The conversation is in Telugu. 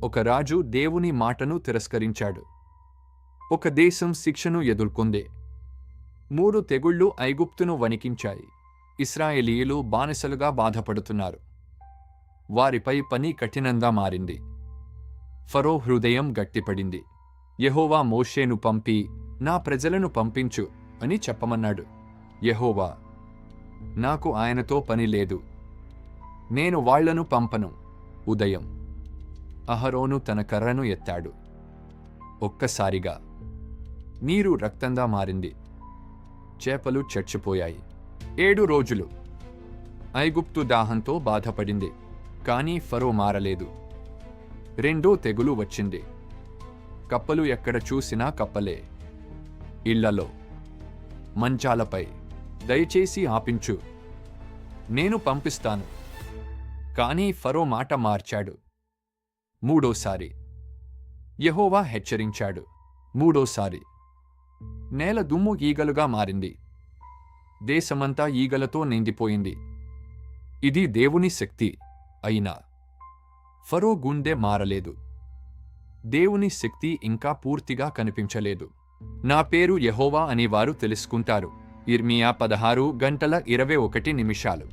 ఒక రాజు దేవుని మాటను తిరస్కరించాడు. ఒక దేశం శిక్షను ఎదుర్కొంది. 3 తెగుళ్లు ఐగుప్తును వణికించాయి. ఇశ్రాయేలీయులు బానిసలుగా బాధపడుతున్నారు. వారిపై పని కఠినంగా మారింది. ఫరో హృదయం గట్టిపడింది. యెహోవా మోషేను పంపి, నా ప్రజలను పంపించు అని చెప్పమన్నాడు. యెహోవా, నాకు ఆయనతో పని లేదు, నేను వాళ్లను పంపను. ఉదయం అహరోను తన కర్రను ఎత్తాడు. ఒక్కసారిగా నీరు రక్తంగా మారింది. చేపలు చచ్చిపోయాయి. 7 రోజులు ఐగుప్తు దాహంతో బాధపడింది. కానీ ఫరో మారలేదు. 2వ తెగులు వచ్చింది. కప్పలు ఎక్కడ చూసినా కప్పలే. ఇళ్లలో, మంచాలపై, దయచేసి ఆపించు, నేను పంపిస్తాను. కానీ ఫరో మాట మార్చాడు. 3వసారి యెహోవా హెచ్చరించాడు. 3వసారి నేల దుమ్ము ఈగలుగా మారింది. దేశమంతా ఈగలతో నిండిపోయింది. ఇది దేవుని శక్తి అయినా ఫరో గుండె మారలేదు. దేవుని శక్తి ఇంకా పూర్తిగా కనిపించలేదు. నా పేరు యెహోవా అని వారు తెలుసుకుంటారు. ఇర్మియా 16:21